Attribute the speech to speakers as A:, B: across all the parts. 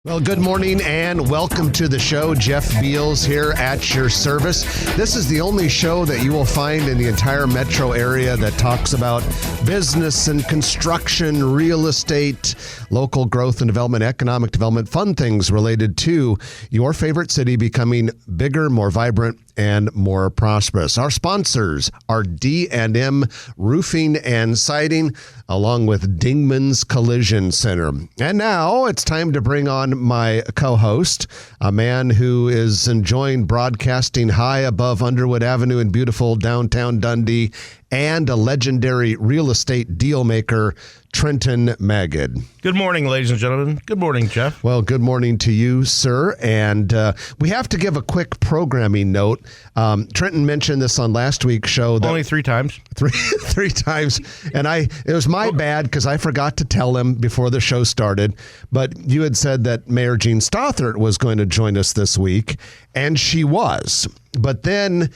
A: Well, good morning and welcome to the show. Jeff Beals here at your service. This is the only show that you will find in the entire metro area that talks about business and construction, real estate, local growth and development, economic development, fun things related to your favorite city becoming bigger, more vibrant, and more prosperous. Our sponsors are D&M Roofing and Siding, along with Dingman's Collision Center. And now it's time to bring on my co-host, a man who is enjoying broadcasting high above Underwood Avenue in beautiful downtown Dundee, and a legendary real estate deal maker, Trenton Magid.
B: Good morning, ladies and gentlemen. Good morning, Jeff.
A: Well, good morning to you, sir. And we have to give a quick programming note. Trenton mentioned this on last week's show.
B: Only 3 times.
A: Three times. And it was my bad because I forgot to tell him before the show started. But you had said that Mayor Jean Stothert was going to join us this week, and she was. But then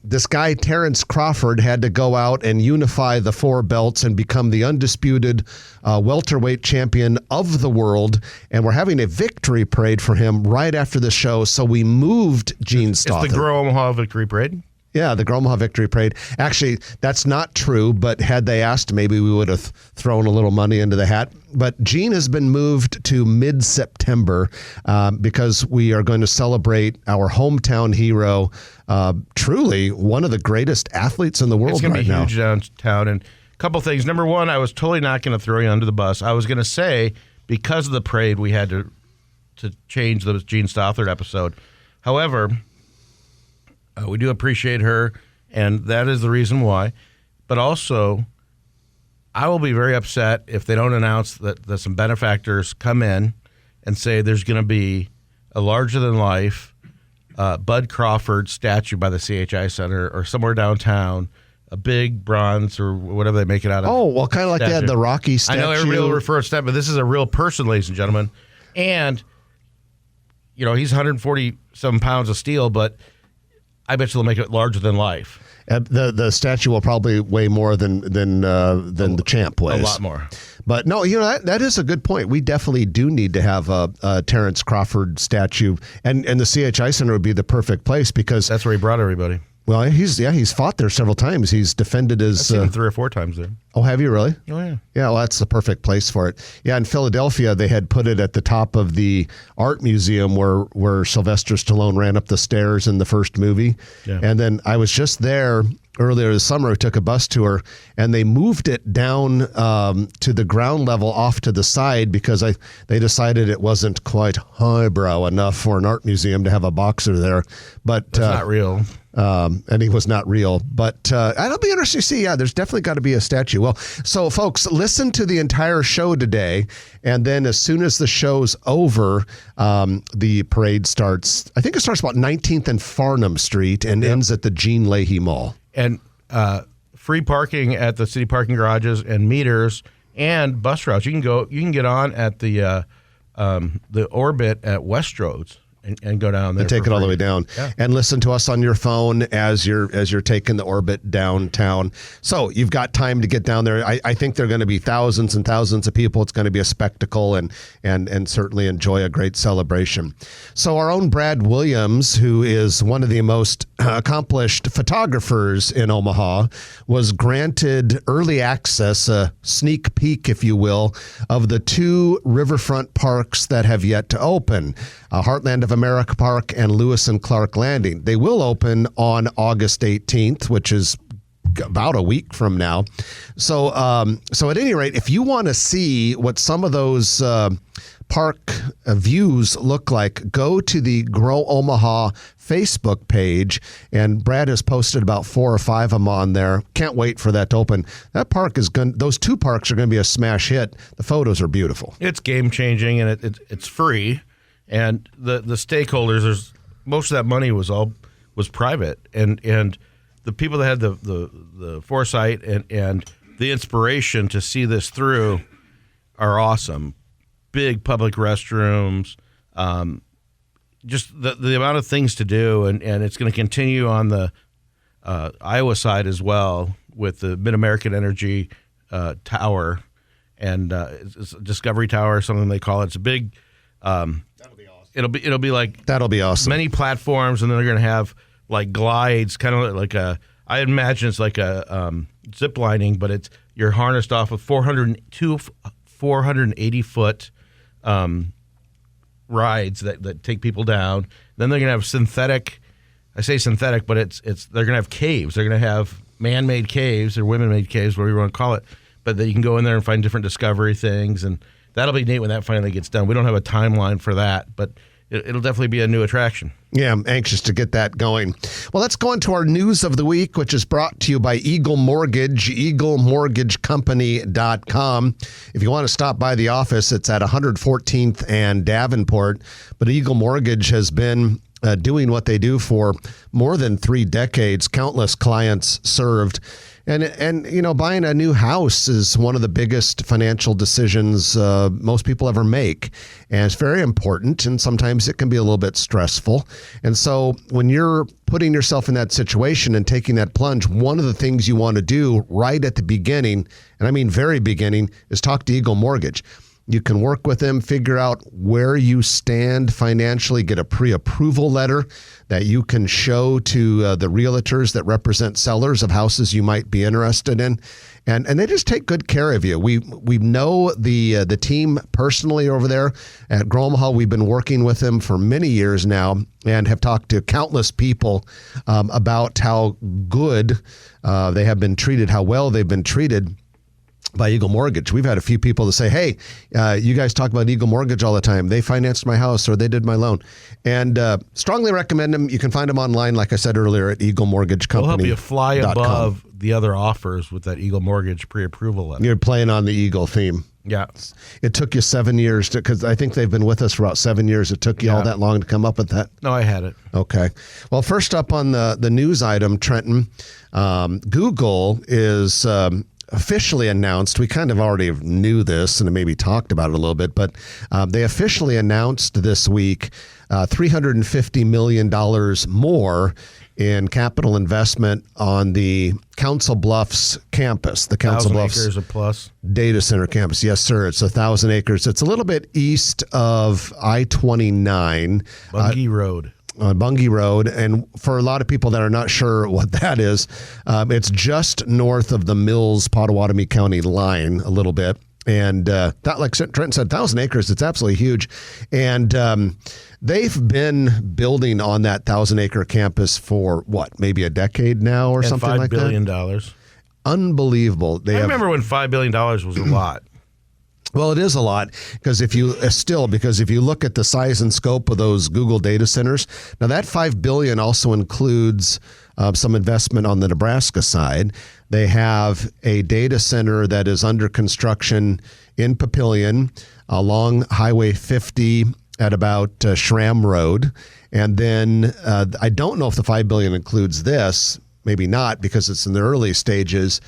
A: this guy, Terrence Crawford, had to go out and unify the 4 belts and become the undisputed welterweight champion of the world. And we're having a victory parade for him right after the show. So we moved Jean Stothert.
B: It's the Grow Omaha Victory Parade?
A: Yeah, the Grow Omaha Victory Parade. Actually, that's not true, but had they asked, maybe we would have thrown a little money into the hat. But Jean has been moved to mid-September because we are going to celebrate our hometown hero, truly one of the greatest athletes in the world right now.
B: It's going to be huge downtown. And a couple things. Number one, I was totally not going to throw you under the bus. I was going to say, because of the parade, we had to change the Jean Stothert episode. However, we do appreciate her, and that is the reason why. But also, I will be very upset if they don't announce that some benefactors come in and say there's going to be a larger-than-life Bud Crawford statue by the CHI Center or somewhere downtown, a big bronze or whatever they make it out of.
A: Oh, well, kind of like they had the Rocky statue.
B: I know everybody will refer to that, but this is a real person, ladies and gentlemen. And, you know, he's 147 pounds of steel, but I bet you they'll make it larger than life.
A: The statue will probably weigh more than the champ weighs.
B: A lot more.
A: But no, you know, that is a good point. We definitely do need to have a Terrence Crawford statue, and the CHI Center would be the perfect place because
B: that's where he brought everybody.
A: Well, he's fought there several times. He's defended his.
B: I've seen him 3 or 4 times there.
A: Oh, have you really?
B: Oh, yeah.
A: Yeah, well, that's the perfect place for it. Yeah, in Philadelphia, they had put it at the top of the art museum where Sylvester Stallone ran up the stairs in the first movie. Yeah. And then I was just there earlier this summer. I took a bus tour, and they moved it down to the ground level off to the side because they decided it wasn't quite highbrow enough for an art museum to have a boxer there. But
B: it's not real.
A: And he was not real. But it'll be interesting to see. Yeah, there's definitely got to be a statue. Well, so folks, listen to the entire show today. And then as soon as the show's over, the parade starts. I think it starts about 19th and Farnham Street and ends at the Jean Leahy Mall.
B: And free parking at the city parking garages and meters and bus routes. You can get on at the Orbit at Westroads. And go down there
A: and take it all the way down, and listen to us on your phone as you're taking the Orbit downtown. So you've got time to get down there. I think there are going to be thousands and thousands of people. It's going to be a spectacle and certainly enjoy a great celebration. So our own Brad Williams, who is one of the most accomplished photographers in Omaha, was granted early access, a sneak peek, if you will, of the 2 riverfront parks that have yet to open. Heartland of America Park and Lewis and Clark Landing. They will open on August 18th, which is about a week from now. So at any rate, if you want to see what some of those park views look like, go to the Grow Omaha Facebook page, and Brad has posted about 4 or 5 of them on there. Can't wait for that to open. That park is those 2 parks are going to be a smash hit. The photos are beautiful.
B: It's game changing, and it's free. And the stakeholders, most of that money was private, and the people that had the foresight and the inspiration to see this through are awesome. Big public restrooms, just the amount of things to do, and it's going to continue on the Iowa side as well with the Mid-American Energy Tower, and it's Discovery Tower, something they call it. It's a big
A: That'll be awesome.
B: It'll be like
A: That'll be awesome.
B: many platforms, and then they're going to have like glides, kind of like I imagine it's like a zip lining, but you're harnessed off of 480 foot rides that take people down. Then they're going to have synthetic. I say synthetic, but they're going to have caves. They're going to have man-made caves or women-made caves, whatever you want to call it. But that you can go in there and find different discovery things, and that'll be neat when that finally gets done. We don't have a timeline for that, but it'll definitely be a new attraction.
A: Yeah, I'm anxious to get that going. Well, let's go into our news of the week, which is brought to you by Eagle Mortgage, eaglemortgagecompany.com. If you want to stop by the office, it's at 114th and Davenport. But Eagle Mortgage has been doing what they do for more than 3 decades, countless clients served. And you know, buying a new house is one of the biggest financial decisions most people ever make. And it's very important, and sometimes it can be a little bit stressful. And so when you're putting yourself in that situation and taking that plunge, one of the things you want to do right at the beginning, and I mean very beginning, is talk to Eagle Mortgage. You can work with them, figure out where you stand financially, get a pre-approval letter that you can show to the realtors that represent sellers of houses you might be interested in. And they just take good care of you. We know the team personally over there at Gromahal. We've been working with them for many years now and have talked to countless people about how good they have been treated, how well they've been treated by Eagle Mortgage. We've had a few people that say, hey, you guys talk about Eagle Mortgage all the time. They financed my house or they did my loan. And strongly recommend them. You can find them online, like I said earlier, at Eagle Mortgage Company.
B: We'll help you fly above the other offers with that Eagle Mortgage pre-approval letter.
A: You're playing on the Eagle theme.
B: Yeah.
A: It took you 7 years because I think they've been with us for about 7 years. It took you all that long to come up with that.
B: No, I had it.
A: Okay. Well, first up on the news item, Trenton, Google is officially announced, we kind of already knew this and maybe talked about it a little bit, but they officially announced this week $350 million more in capital investment on the Council Bluffs campus, the Council Bluffs
B: 1,000 acres or plus
A: data center campus. Yes, sir. It's 1,000 acres. It's a little bit east of I-29.
B: Bungie Road.
A: On Bungie Road, and for a lot of people that are not sure what that is, it's just north of the Mills-Pottawatomie County line a little bit. And that, like Trenton said, 1,000 acres, it's absolutely huge. And they've been building on that 1,000-acre campus for, what, maybe a decade now or something like that?
B: $5 billion.
A: Unbelievable.
B: I remember when $5 billion was a lot.
A: Well, it is a lot because if you look at the size and scope of those Google data centers, now that $5 billion also includes some investment on the Nebraska side. They have a data center that is under construction in Papillion along Highway 50 at about Schramm Road. And then I don't know if the $5 billion includes this, maybe not because it's in the early stages.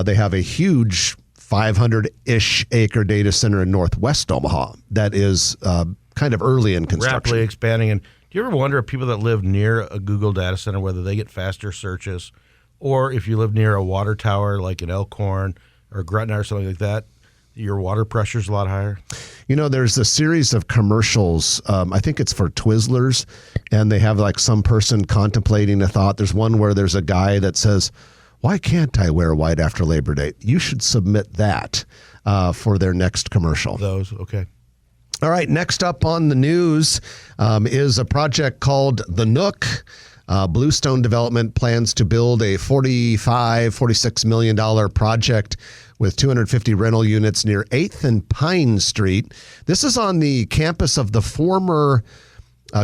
A: They have a huge 500-ish acre data center in northwest Omaha that is kind of early in construction.
B: Rapidly expanding. And do you ever wonder if people that live near a Google data center, whether they get faster searches, or if you live near a water tower like in Elkhorn or Gretna or something like that, your water pressure is a lot higher?
A: You know, there's a series of commercials. I think it's for Twizzlers, and they have like some person contemplating a thought. There's one where there's a guy that says, why can't I wear white after Labor Day? You should submit that for their next commercial.
B: Those, okay.
A: All right, next up on the news is a project called The Nook. Bluestone Development plans to build a $46 million project with 250 rental units near 8th and Pine Street. This is on the campus of the former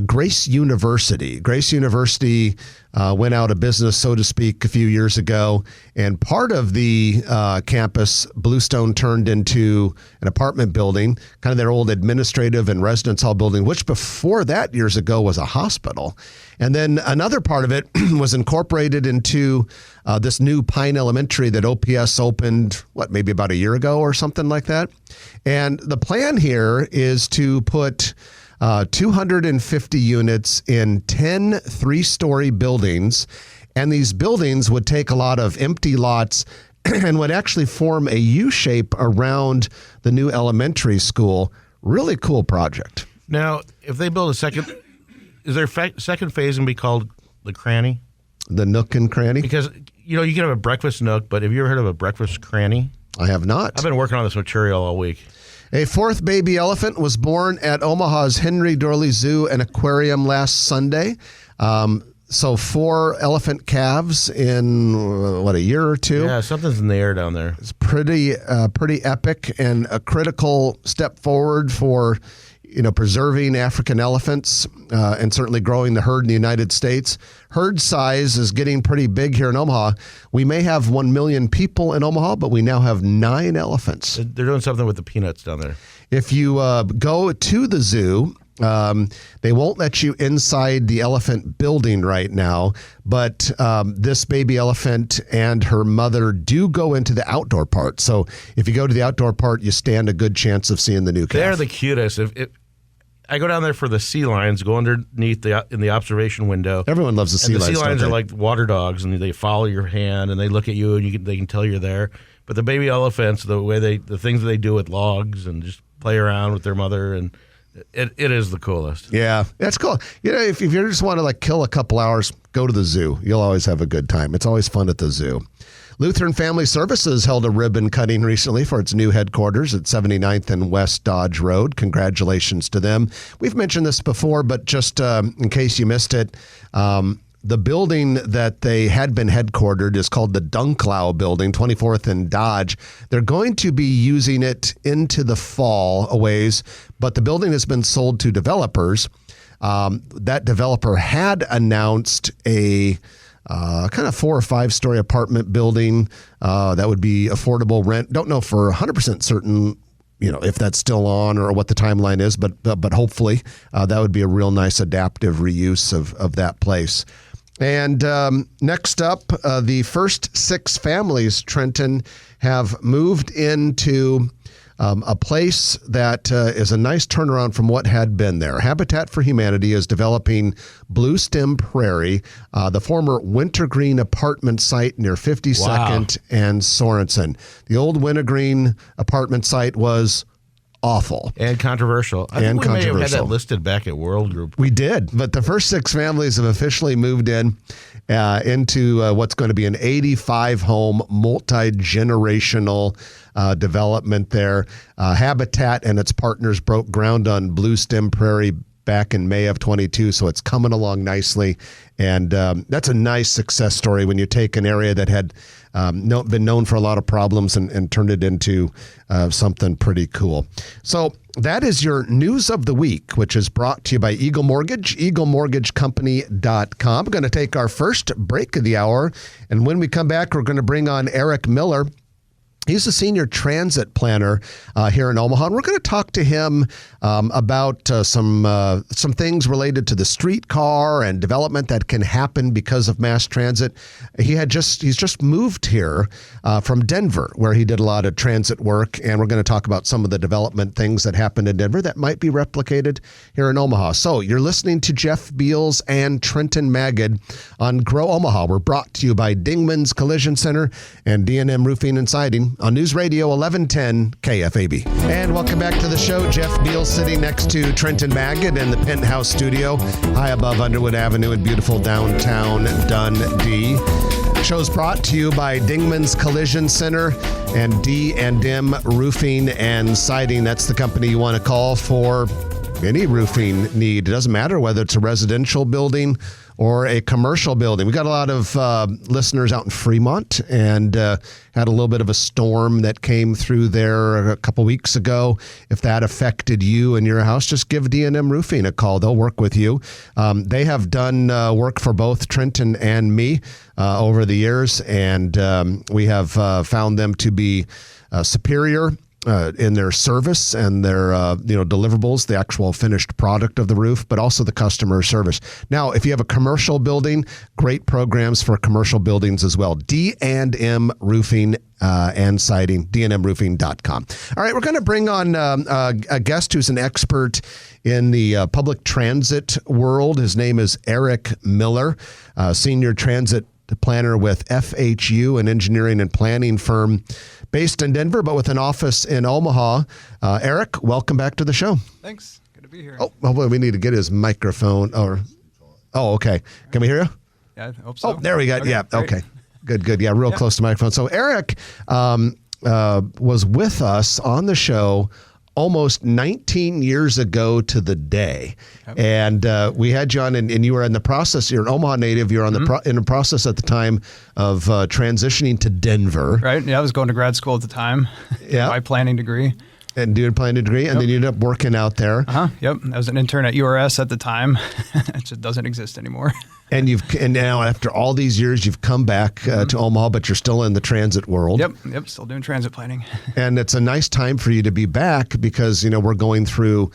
A: Grace University. Grace University went out of business, so to speak, a few years ago. And part of the campus, Bluestone turned into an apartment building, kind of their old administrative and residence hall building, which before that years ago was a hospital. And then another part of it was incorporated into this new Pine Elementary that OPS opened, maybe about a year ago or something like that. And the plan here is to put 250 units in 10 three-story buildings, and these buildings would take a lot of empty lots and would actually form a U-shape around the new elementary school. Really cool project.
B: Now, if they build a second, is their second phase going to be called the cranny?
A: The nook and cranny?
B: Because, you can have a breakfast nook, but have you ever heard of a breakfast cranny?
A: I have not.
B: I've been working on this material all week.
A: A fourth baby elephant was born at Omaha's Henry Dorley Zoo and Aquarium last Sunday. So 4 elephant calves in, a year or two?
B: Yeah, something's in the air down there.
A: It's pretty epic and a critical step forward for, preserving African elephants and certainly growing the herd in the United States. Herd size is getting pretty big here in Omaha. We may have 1 million people in Omaha, but we now have 9 elephants.
B: They're doing something with the peanuts down there.
A: If you go to the zoo, they won't let you inside the elephant building right now, but this baby elephant and her mother do go into the outdoor part. So if you go to the outdoor part, you stand a good chance of seeing the new calf.
B: They're the cutest. I go down there for the sea lions, go underneath in the observation window.
A: Everyone loves the sea lions.
B: The sea lions are like water dogs, and they follow your hand, and they look at you, and they can tell you're there. But the baby elephants, the things that they do with logs and just play around with their mother, and it is the coolest.
A: Yeah, that's cool. If you just want to kill a couple hours, go to the zoo. You'll always have a good time. It's always fun at the zoo. Lutheran Family Services held a ribbon cutting recently for its new headquarters at 79th and West Dodge Road. Congratulations to them. We've mentioned this before, but just in case you missed it, the building that they had been headquartered is called the Dunklau Building, 24th and Dodge. They're going to be using it into the fall a ways, but the building has been sold to developers. That developer had announced a kind of 4 or 5 story apartment building that would be affordable rent. Don't know for 100% certain, if that's still on or what the timeline is, but hopefully that would be a real nice adaptive reuse of that place. And next up, the first 6 families, Trenton, have moved into a place that is a nice turnaround from what had been there. Habitat for Humanity is developing Blue Stem Prairie, the former Wintergreen apartment site near 52nd and Sorensen. The old Wintergreen apartment site was awful.
B: And controversial. I think we may have had that listed back at World Group.
A: We did, but the first 6 families have officially moved into what's going to be an 85-home, multi-generational development there. Habitat and its partners broke ground on Blue Stem Prairie back in May of 22, so it's coming along nicely. And that's a nice success story when you take an area that had been known for a lot of problems and turned it into something pretty cool. So that is your news of the week, which is brought to you by Eagle Mortgage, eaglemortgagecompany.com. We're going to take our first break of the hour, and when we come back, we're going to bring on Eric Miller. He's a senior transit planner here in Omaha, and we're going to talk to him about some things related to the streetcar and development that can happen because of mass transit. He's just moved here from Denver, where he did a lot of transit work, and we're going to talk about some of the development things that happened in Denver that might be replicated here in Omaha. So you're listening to Jeff Beals and Trenton Magid on Grow Omaha. We're brought to you by Dingman's Collision Center and D&M Roofing and Siding on News Radio 1110 KFAB. And welcome back to the show. Jeff Beals sitting next to Trenton Magid in the Penthouse Studio, high above Underwood Avenue in beautiful downtown Dundee. Show's brought to you by Dingman's Collision Center and D&M Roofing and Siding. That's the company you want to call for any roofing need. It doesn't matter whether it's a residential building or a commercial building. We got a lot of listeners out in Fremont and had a little bit of a storm that came through there a couple weeks ago. If that affected you and your house, just give D&M Roofing a call. They'll work with you. They have done work for both Trenton and me over the years, and we have found them to be superior in their service and their deliverables, the actual finished product of the roof, but also the customer service. Now, if you have a commercial building, great programs for commercial buildings as well. D&M Roofing and Siding, dnmroofing.com. All right, we're going to bring on a guest who's an expert in the public transit world. His name is Eric Miller, senior transit planner with FHU, an engineering and planning firm based in Denver, but with an office in Omaha. Eric, welcome back to the show.
C: Thanks. Good to be here.
A: Oh, we need to get his microphone. Okay. Can we hear you?
C: Yeah, I hope so.
A: Oh, there we go.
C: Okay,
A: Yeah.
C: great.
A: Okay. Good. Yeah, real close to the microphone. So Eric was with us on the show almost 19 years ago to the day. Yep. And we had you on, and you were in the process, you're an Omaha native, you're on in the process at the time of transitioning to Denver.
C: Right, yeah, I was going to grad school at the time.
A: Yeah.
C: My planning degree.
A: And doing a planning degree, and then you ended up working out there.
C: Yep, I was an intern at URS at the time. It just doesn't exist anymore.
A: And now after all these years, you've come back to Omaha, but you're still in the transit world.
C: Yep, still doing transit planning.
A: And it's a nice time for you to be back because, we're going through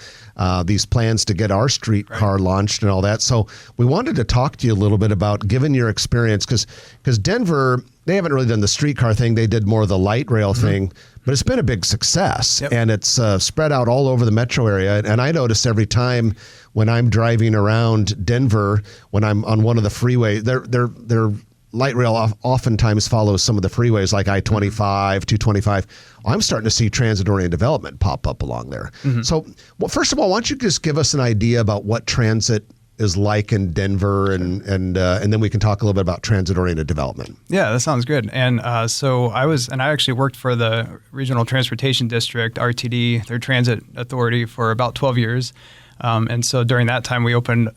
A: these plans to get our streetcar launched and all that. So we wanted to talk to you a little bit about, given your experience, because Denver, they haven't really done the streetcar thing. They did more of the light rail thing, but it's been a big success. Yep. And it's spread out all over the metro area. And I notice every time when I'm driving around Denver, when I'm on one of the freeways, their light rail oftentimes follows some of the freeways like I-25, 225. I'm starting to see transit-oriented development pop up along there. So, well, first of all, why don't you just give us an idea about what transit is like in Denver, and then we can talk a little bit about transit-oriented development.
C: Yeah, that sounds good. And so I actually worked for the Regional Transportation District, RTD, their transit authority, for about 12 years. And so during that time, we opened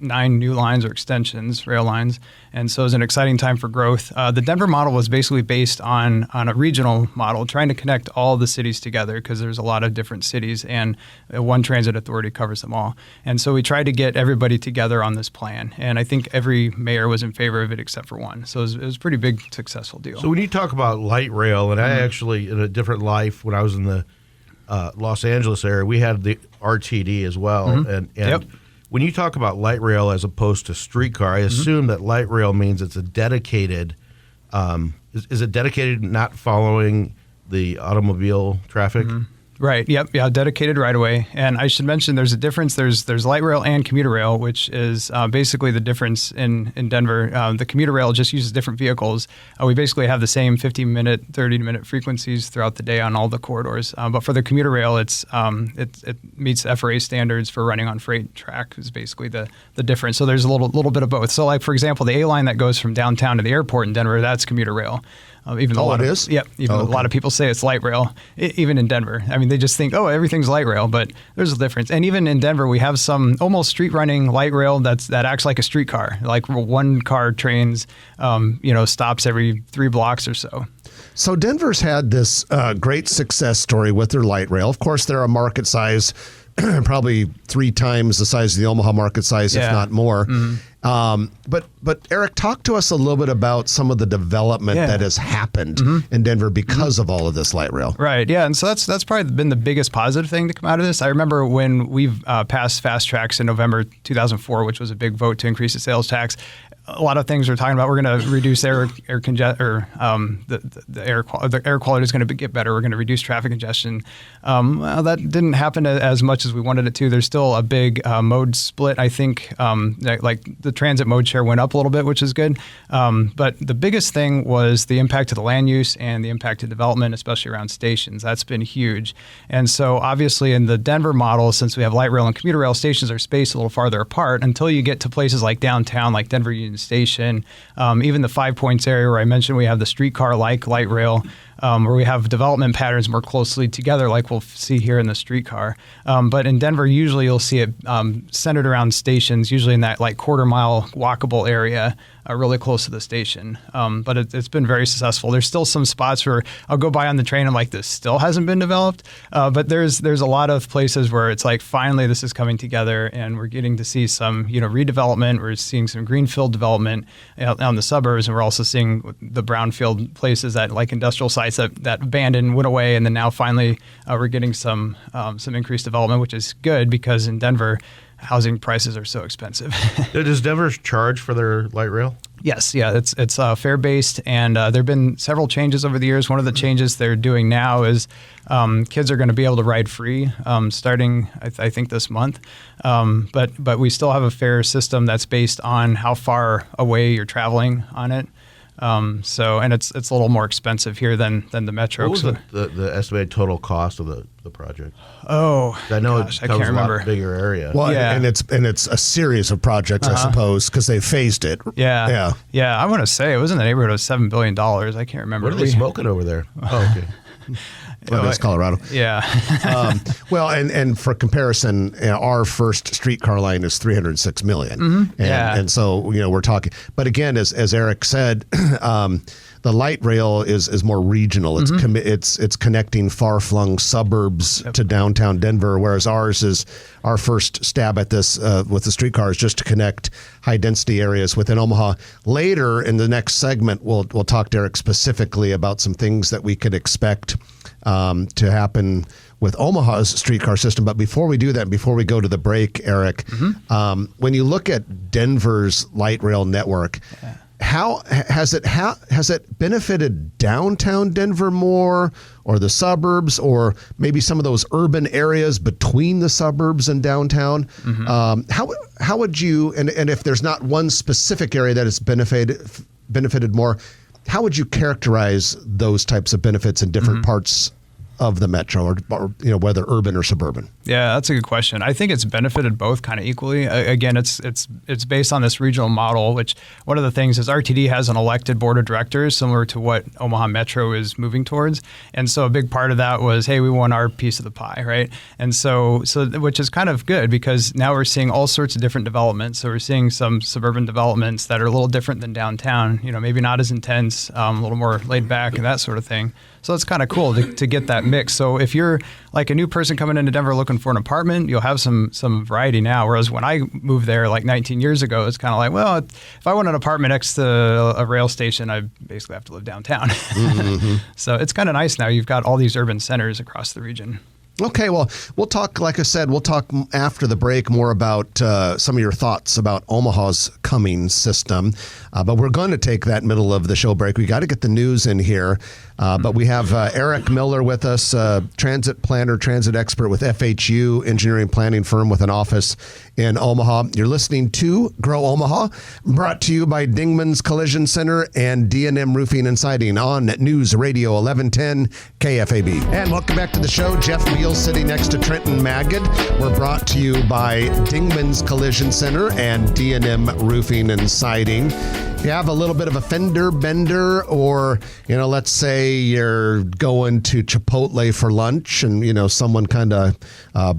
C: 9 new lines or extensions, rail lines. And so it was an exciting time for growth. The Denver model was basically based on a regional model, trying to connect all the cities together because there's a lot of different cities and one transit authority covers them all. And so we tried to get everybody together on this plan. And I think every mayor was in favor of it except for one. So it was a pretty big, successful deal.
B: So when you talk about light rail, and I actually, in a different life, when I was in the Los Angeles area, we had the RTD as well. And when you talk about light rail as opposed to streetcar, I assume that light rail means it's a dedicated, is it dedicated not following the automobile traffic?
C: Right. Yep. Yeah. Dedicated right away. And I should mention there's a difference. There's light rail and commuter rail, which is basically the difference in Denver. The commuter rail just uses different vehicles. We basically have the same 15-minute, 30-minute frequencies throughout the day on all the corridors. But for the commuter rail, it meets FRA standards for running on freight track is basically the difference. So there's a little bit of both. So like, for example, the A line that goes from downtown to the airport in Denver, that's commuter rail. Even though
A: it is?
C: Yep. A lot of people say it's light rail, even in Denver. I mean, they just think, everything's light rail, but there's a difference. And even in Denver, we have some almost street running light rail that acts like a streetcar, like one car trains, stops every 3 blocks or so.
A: So Denver's had this great success story with their light rail. Of course, they're a market size, probably 3 times the size of the Omaha market size, if not more. But Eric, talk to us a little bit about some of the development that has happened in Denver because of all of this light rail.
C: Right. Yeah. And so that's probably been the biggest positive thing to come out of this. I remember when we've passed fast tracks in November 2004, which was a big vote to increase the sales tax. A lot of things we're talking about. We're going to reduce the air quality is going to get better. We're going to reduce traffic congestion. Well, that didn't happen as much as we wanted it to. There's still a big mode split. I think like the transit mode share went up a little bit, which is good. But the biggest thing was the impact to the land use and the impact to development, especially around stations. That's been huge. And so obviously in the Denver model, since we have light rail and commuter rail, stations are spaced a little farther apart until you get to places like downtown, like Denver Union Station, even the 5 Points area where I mentioned we have the streetcar like light rail, where we have development patterns more closely together like we'll see here in the streetcar. But in Denver, usually you'll see it centered around stations, usually in that like quarter-mile walkable area, really close to the station. But it's been very successful. There's still some spots where I'll go by on the train and I'm like, this still hasn't been developed. But there's a lot of places where it's like, finally, this is coming together and we're getting to see some, redevelopment. We're seeing some greenfield development out in the suburbs. And we're also seeing the brownfield places that like industrial sites that abandoned, went away. And then now finally we're getting some increased development, which is good because in Denver, housing prices are so expensive.
B: Does Denver charge for their light rail?
C: Yes, yeah, it's fare based, and there have been several changes over the years. One of the changes they're doing now is kids are going to be able to ride free starting, I think, this month. But we still have a fare system that's based on how far away you're traveling on it. And it's a little more expensive here than the metro.
B: What was the estimated total cost of the project?
C: Oh,
B: I know
C: gosh,
B: it
C: I
B: covers
C: can't remember.
B: a lot bigger area.
A: Well,
C: Yeah.
A: and it's a series of projects, I suppose, because they phased it.
C: Yeah. I want to say it was in the neighborhood of $7 billion. I can't remember.
B: What are they smoking over there? Oh, okay.
A: Well, that's Colorado.
C: Yeah.
A: Well, and for comparison, our first streetcar line is $306 million. And so, we're talking. But again, as Eric said, the light rail is more regional. It's connecting far-flung suburbs to downtown Denver, whereas our first stab at this with the streetcar is just to connect high-density areas within Omaha. Later in the next segment, we'll talk to Eric specifically about some things that we could expect to happen with Omaha's streetcar system. But before we do that, before we go to the break, Eric, when you look at Denver's light rail network, how has it benefited downtown Denver more, or the suburbs, or maybe some of those urban areas between the suburbs and downtown? How would you, and if there's not one specific area that has benefited more, how would you characterize those types of benefits in different parts of the metro, or whether urban or suburban?
C: Yeah, that's a good question. I think it's benefited both kind of equally. Again, it's based on this regional model, which one of the things is RTD has an elected board of directors similar to what Omaha Metro is moving towards. And so a big part of that was, hey, we want our piece of the pie, right? And so which is kind of good, because now we're seeing all sorts of different developments. So we're seeing some suburban developments that are a little different than downtown, maybe not as intense, a little more laid back and that sort of thing. So it's kind of cool to get that mix. So if you're like a new person coming into Denver looking for an apartment, you'll have some variety now. Whereas when I moved there like 19 years ago, it's kind of like, well, if I want an apartment next to a rail station, I basically have to live downtown. So it's kind of nice now. You've got all these urban centers across the region.
A: Okay, well, we'll talk, like I said, we'll talk after the break more about some of your thoughts about Omaha's coming system. But we're going to take that middle of the show break. We got to get the news in here. But we have Eric Miller with us, transit planner, transit expert with FHU, engineering planning firm with an office in Omaha. You're listening to Grow Omaha, brought to you by Dingman's Collision Center and D&M Roofing and Siding on News Radio 1110 KFAB. And welcome back to the show. Jeff Beal sitting next to Trenton Magid. We're brought to you by Dingman's Collision Center and D&M Roofing and Siding. If you have a little bit of a fender bender, or, let's say you're going to Chipotle for lunch and, someone kind of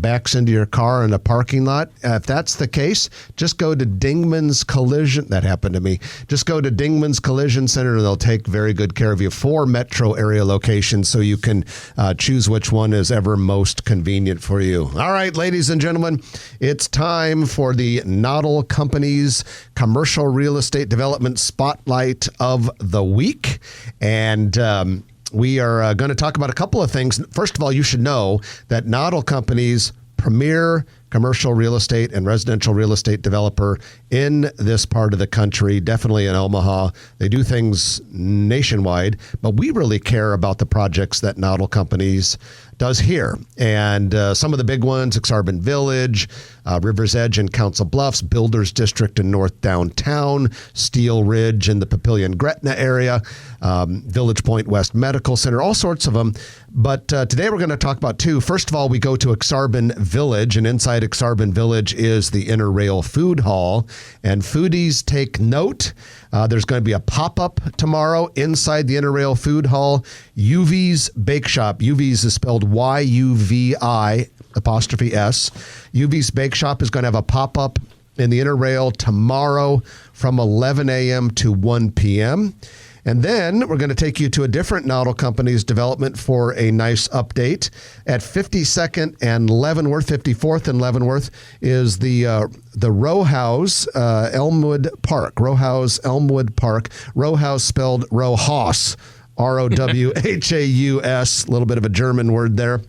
A: backs into your car in a parking lot. If that's the case, just go to Dingman's Collision. That happened to me. Just go to Dingman's Collision Center and they'll take very good care of you. 4 metro area locations, so you can choose which one is ever most convenient for you. All right, ladies and gentlemen, it's time for the Noddle Company's Commercial Real Estate Development Spotlight of the Week. And we are going to talk about a couple of things. First of all, you should know that Noddle Company's premier commercial real estate and residential real estate developer in this part of the country, definitely in Omaha. They do things nationwide, but we really care about the projects that Noddle Companies does here. And some of the big ones: Exarban Village, River's Edge and Council Bluffs, Builders District in North Downtown, Steel Ridge in the Papillion-Gretna area, Village Point West Medical Center, all sorts of them. But today we're going to talk about 2. First of all, we go to Exarban Village, and inside Exarban Village is the Inner Rail Food Hall. And foodies, take note. There's going to be a pop-up tomorrow inside the Inner Rail Food Hall. Uvi's Bake Shop. Uvi's is spelled Y-U-V-I''S. Uvi's Bake Shop is going to have a pop-up in the Inner Rail tomorrow from 11 a.m. to 1 p.m. And then we're going to take you to a different Noddle Company's development for a nice update. At 52nd and Leavenworth, 54th and Leavenworth, is the Row House Elmwood Park. Row House Elmwood Park. Row House spelled Rowhaus. R-O-W-H-A-U-S. A little bit of a German word there.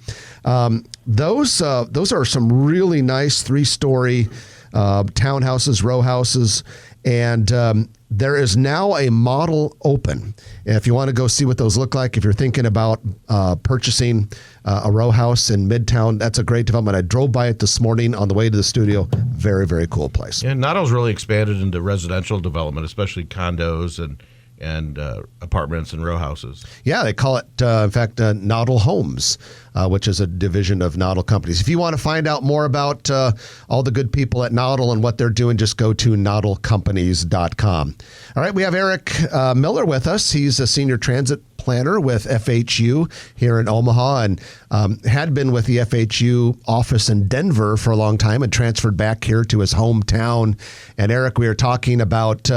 A: Those are some really nice 3-story townhouses, row houses. And there is now a model open. If you want to go see what those look like, if you're thinking about purchasing a row house in Midtown, that's a great development. I drove by it this morning on the way to the studio. Very, very cool place.
B: Yeah, Noddle's really expanded into residential development, especially condos and and apartments and row houses.
A: Yeah, they call it, in fact, Noddle Homes, which is a division of Noddle Companies. If you want to find out more about all the good people at Noddle and what they're doing, just go to noddlecompanies.com. All right, we have Eric Miller with us. He's a senior transit planner with FHU here in Omaha, and had been with the FHU office in Denver for a long time and transferred back here to his hometown. And Eric, we were talking about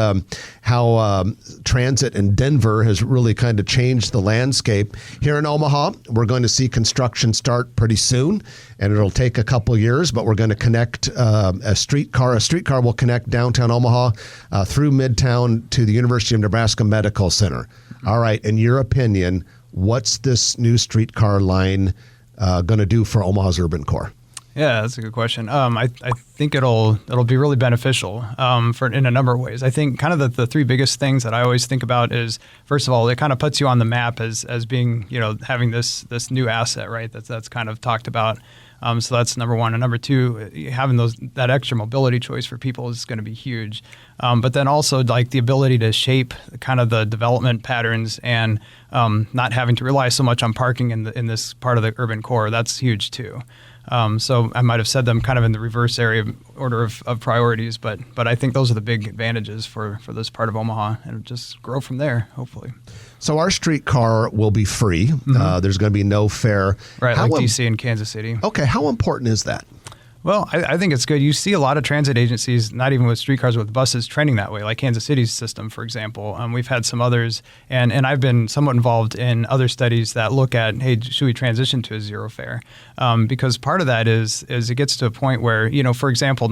A: how transit in Denver has really kind of changed the landscape. Here in Omaha, we're going to see construction start pretty soon, and it'll take a couple years, but we're going to connect a streetcar. A streetcar will connect downtown Omaha through Midtown to the University of Nebraska Medical Center. All right, in your opinion, what's this new streetcar line going to do for Omaha's urban core?
C: Yeah, that's a good question. I think it'll be really beneficial in a number of ways. I think kind of the three biggest things that I always think about is, first of all, it kind of puts you on the map as being, having this new asset, right? That's kind of talked about. So that's number one. And number two, having that extra mobility choice for people is going to be huge. But then also like the ability to shape kind of the development patterns and not having to rely so much on parking in this part of the urban core, that's huge too. So I might have said them kind of in the reverse order of priorities, but I think those are the big advantages for this part of Omaha, and just grow from there, hopefully.
A: So our streetcar will be free. Mm-hmm. There's going to be no fare.
C: Right, like DC and Kansas City.
A: Okay, how important is that?
C: Well, I think it's good. You see a lot of transit agencies, not even with streetcars, with buses, trending that way, like Kansas City's system, for example. We've had some others, and I've been somewhat involved in other studies that look at, hey, should we transition to a zero fare? Because part of that is it gets to a point where, for example,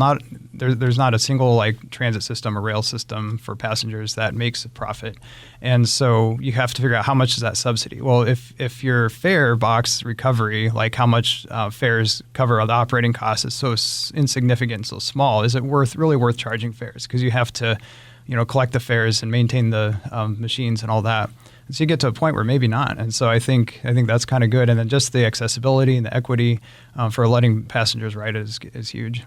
C: there's not a single like transit system or rail system for passengers that makes a profit. And so you have to figure out how much is that subsidy. Well, if your fare box recovery, like how much fares cover the operating costs, is so insignificant, so small, is it really worth charging fares? Because you have to, collect the fares and maintain the machines and all that. And so you get to a point where maybe not. And so I think that's kind of good. And then just the accessibility and the equity for letting passengers ride is huge.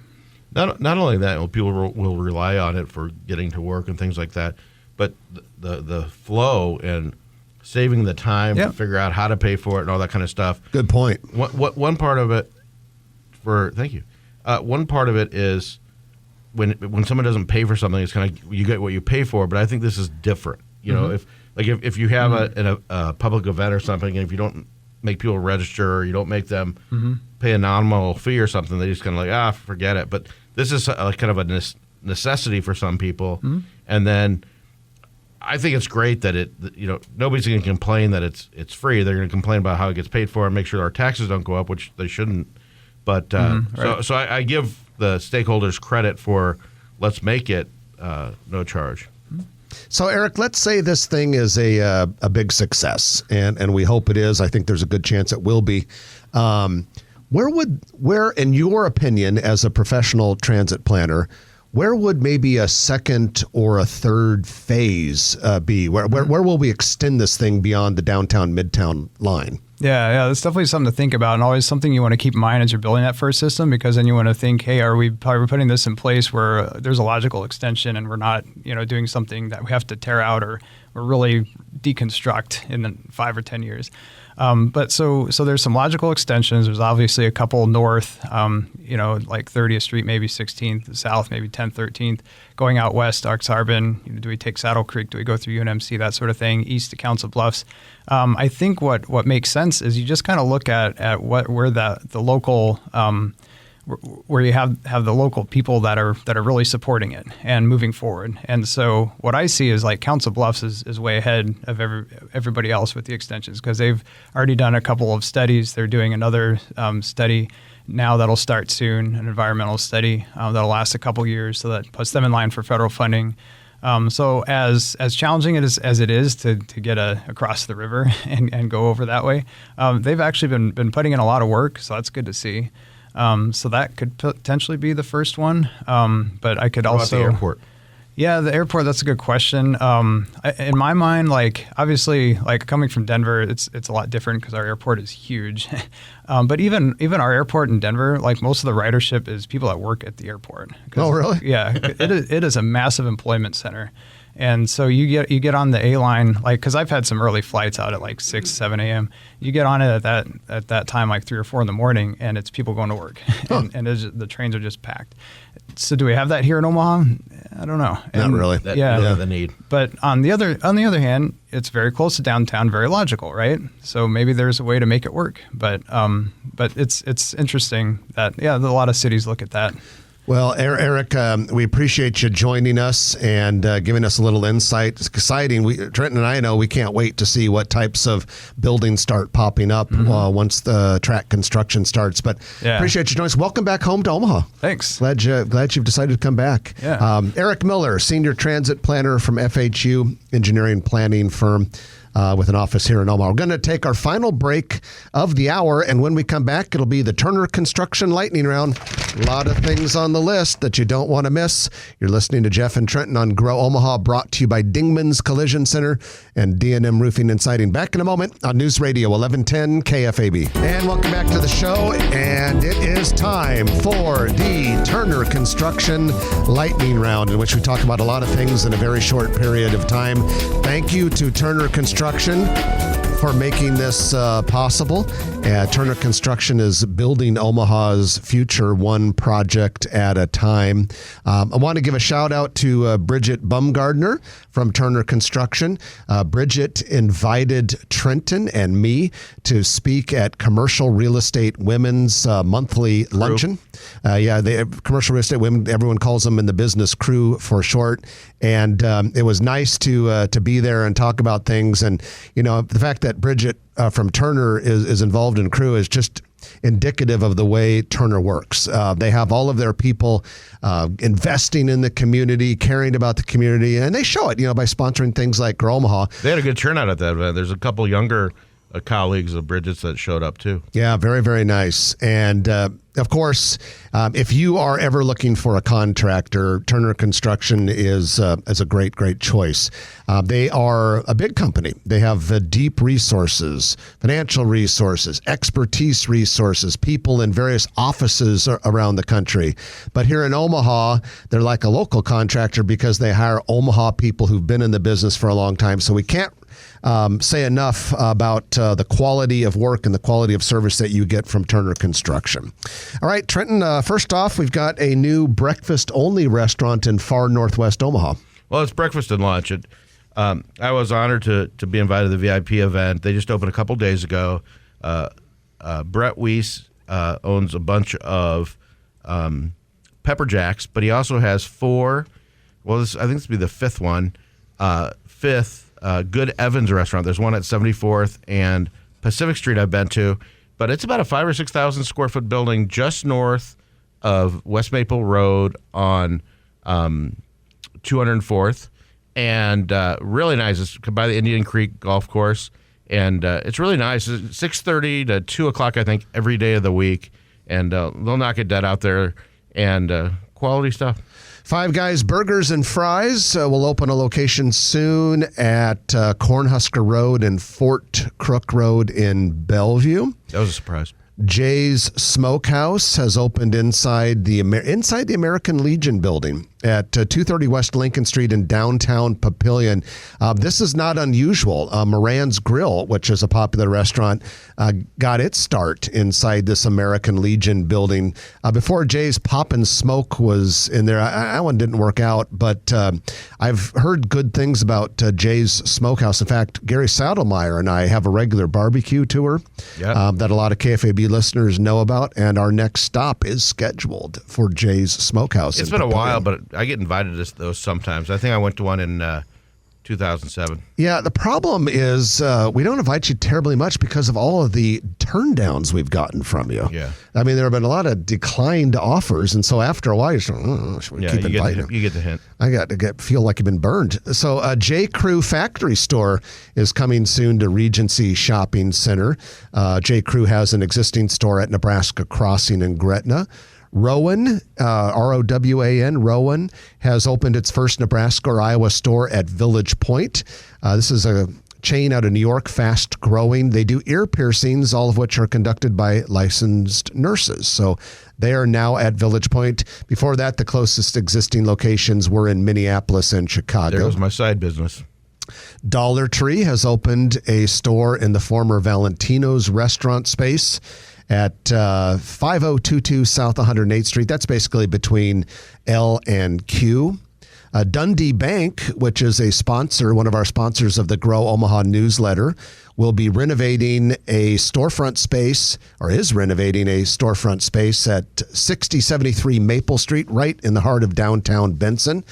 B: Not only that, people will rely on it for getting to work and things like that, but the flow and saving the time to figure out how to pay for it and all that kind of stuff.
A: Good point.
B: One part of it, thank you. One part of it is when someone doesn't pay for something, it's kind of you get what you pay for. But I think this is different. If you have a public event or something, and if you don't make people register, or you don't make them pay a nominal fee or something, they just kind of like forget it. But this is kind of a necessity for some people, and then I think it's great that nobody's going to complain that it's free. They're going to complain about how it gets paid for and make sure our taxes don't go up, which they shouldn't. But right. So I give the stakeholders credit for let's make it no charge.
A: So Eric, let's say this thing is a big success, and we hope it is. I think there's a good chance it will be. Where, in your opinion, as a professional transit planner, where would maybe a second or a third phase be? Where will we extend this thing beyond the downtown Midtown line?
C: Yeah, that's definitely something to think about, and always something you want to keep in mind as you're building that first system, because then you want to think, hey, are we putting this in place where there's a logical extension and we're not, doing something that we have to tear out or really deconstruct in 5 or 10 years. But so there's some logical extensions. There's obviously a couple north, like 30th Street, maybe 16th, south, maybe 10th, 13th, going out west, Arks-Harbin. Do we take Saddle Creek? Do we go through UNMC? That sort of thing. East to Council Bluffs. I think what makes sense is you just kind of look at where the local where you have the local people that are really supporting it and moving forward. And so what I see is like Council Bluffs is way ahead of everybody else with the extensions, because they've already done a couple of studies. They're doing another study now that'll start soon, an environmental study that'll last a couple years, so that puts them in line for federal funding. So as challenging as it is to get across the river and go over that way, they've actually been putting in a lot of work, so that's good to see. So that could potentially be the first one. But I could also...
B: What about the airport?
C: Yeah, the airport, that's a good question. In my mind, like obviously, like coming from Denver, it's a lot different because our airport is huge. But even our airport in Denver, like most of the ridership is people that work at the airport.
A: Oh, really?
C: Yeah, it is a massive employment center. And so you get on the A line, like, because I've had some early flights out at like 6, 7 a.m. You get on it at that time, like 3 or 4 in the morning, and it's people going to work, and the trains are just packed. So do we have that here in Omaha? I don't know.
A: Not really.
B: The need.
C: But on the other hand, it's very close to downtown, very logical, right? So maybe there's a way to make it work. But it's interesting that a lot of cities look at that.
A: Well, Eric, we appreciate you joining us and giving us a little insight. It's exciting. Trenton and I know we can't wait to see what types of buildings start popping up once the track construction starts. But appreciate you joining us. Welcome back home to Omaha.
C: Thanks.
A: Glad you've decided to come back.
C: Yeah.
A: Eric Miller, Senior Transit Planner from FHU, engineering planning firm. With an office here in Omaha. We're going to take our final break of the hour, and when we come back, it'll be the Turner Construction Lightning Round. A lot of things on the list that you don't want to miss. You're listening to Jeff and Trenton on Grow Omaha, brought to you by Dingman's Collision Center and D&M Roofing and Siding. Back in a moment on News Radio 1110 KFAB. And welcome back to the show, and it is time for the Turner Construction Lightning Round, in which we talk about a lot of things in a very short period of time. Thank you to Turner Construction for making this possible. Turner Construction is building Omaha's future one project at a time. I want to give a shout out to Bridget Bumgardner from Turner Construction. Bridget invited Trenton and me to speak at Commercial Real Estate Women's monthly luncheon. The Commercial Real Estate Women, everyone calls them in the business crew for short. And it was nice to be there and talk about things. And, the fact that Bridget from Turner is involved in crew is just indicative of the way Turner works. They have all of their people investing in the community, caring about the community, and they show it, by sponsoring things like Grow Omaha.
B: They had a good turnout at that event. There's a couple younger colleagues of Bridget's that showed up too. Yeah,
A: very, very nice. And of course, if you are ever looking for a contractor, Turner Construction is a great, great choice. They are a big company. They have deep resources, financial resources, expertise resources, people in various offices around the country. But here in Omaha, they're like a local contractor because they hire Omaha people who've been in the business for a long time. So we can't say enough about the quality of work and the quality of service that you get from Turner Construction. All right, Trenton, first off, we've got a new breakfast-only restaurant in far northwest Omaha.
B: Well, it's breakfast and lunch. I was honored to be invited to the VIP event. They just opened a couple days ago. Brett Weiss owns a bunch of Pepper Jacks, but he also has 4. Well, I think this will be the 5th one. Good Evans restaurant. There's one at 74th and Pacific Street I've been to, but it's about a 5,000 or 6,000 square foot building just north of West Maple Road on 204th, and really nice. It's by the Indian Creek Golf Course, and it's really nice. It's 6:30 to 2 o'clock, I think, every day of the week, and they'll knock it dead out there, and quality stuff.
A: Five Guys Burgers and Fries will open a location soon at Cornhusker Road and Fort Crook Road in Bellevue.
B: That was a surprise.
A: Jay's Smokehouse has opened inside the American Legion building at 230 West Lincoln Street in downtown Papillion. This is not unusual. Moran's Grill, which is a popular restaurant, got its start inside this American Legion building. Before Jay's Pop and Smoke was in there, that one didn't work out, but I've heard good things about Jay's Smokehouse. In fact, Gary Saddlemeyer and I have a regular barbecue tour that a lot of KFAB listeners know about, and our next stop is scheduled for Jay's Smokehouse.
B: It's been a while, but I get invited to those sometimes. I think I went to one in 2007.
A: Yeah, the problem is we don't invite you terribly much because of all of the turndowns we've gotten from you.
B: Yeah.
A: I mean, there have been a lot of declined offers, and so after a while, you're just keep inviting.
B: You get the hint.
A: I got to feel like you've been burned. So J. Crew Factory Store is coming soon to Regency Shopping Center. J. Crew has an existing store at Nebraska Crossing in Gretna. Rowan, R-O-W-A-N, Rowan, has opened its first Nebraska or Iowa store at Village Point. This is a chain out of New York, fast growing. They do ear piercings, all of which are conducted by licensed nurses. So they are now at Village Point. Before that, the closest existing locations were in Minneapolis and Chicago.
B: There was my side business.
A: Dollar Tree has opened a store in the former Valentino's restaurant space at 5022 South 108th Street. That's basically between L and Q. Dundee Bank, which is a sponsor, one of our sponsors of the Grow Omaha newsletter, will be renovating a storefront space, or is renovating a storefront space at 6073 Maple Street, right in the heart of downtown Benson.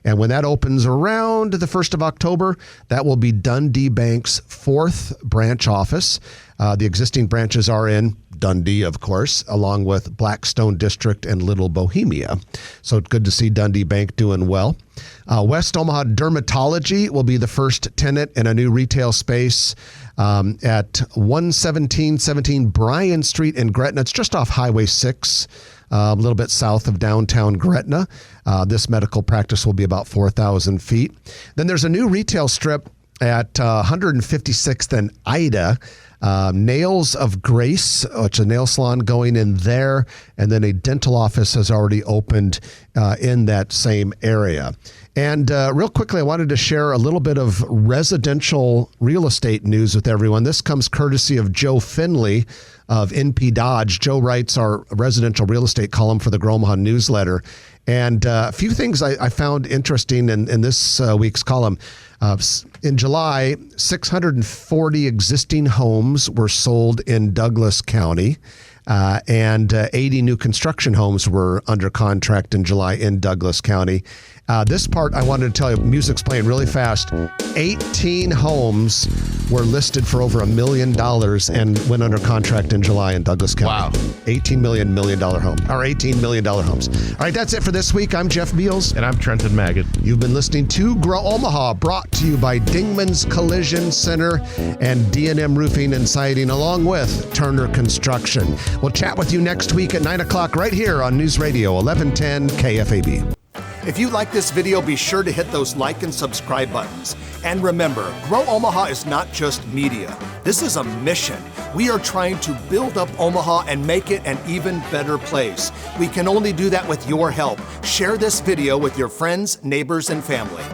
A: And when that opens around the 1st of October, that will be Dundee Bank's 4th branch office. The existing branches are in Dundee, of course, along with Blackstone District and Little Bohemia. So it's good to see Dundee Bank doing well. West Omaha Dermatology will be the first tenant in a new retail space at 11717 Bryan Street in Gretna. It's just off Highway 6. A little bit south of downtown Gretna. This medical practice will be about 4,000 feet. Then there's a new retail strip at 156th and Ida. Nails of Grace, which is a nail salon going in there. And then a dental office has already opened in that same area. And real quickly, I wanted to share a little bit of residential real estate news with everyone. This comes courtesy of Joe Finley of NP Dodge. Joe writes our residential real estate column for the Grow Omaha newsletter. And a few things I found interesting in this week's column. In July, 640 existing homes were sold in Douglas County. And 80 new construction homes were under contract in July in Douglas County. This part I wanted to tell you, music's playing really fast. 18 homes were listed for over $1 million and went under contract in July in Douglas County.
B: Wow.
A: $18 million home, or $18 million homes. All right, that's it for this week. I'm Jeff Beals.
B: And I'm Trenton Maggot.
A: You've been listening to Grow Omaha, brought to you by Dingman's Collision Center and D&M Roofing and Siding, along with Turner Construction. We'll chat with you next week at 9 o'clock right here on News Radio 1110 KFAB. If you like this video, be sure to hit those like and subscribe buttons. And remember, Grow Omaha is not just media. This is a mission. We are trying to build up Omaha and make it an even better place. We can only do that with your help. Share this video with your friends, neighbors, and family.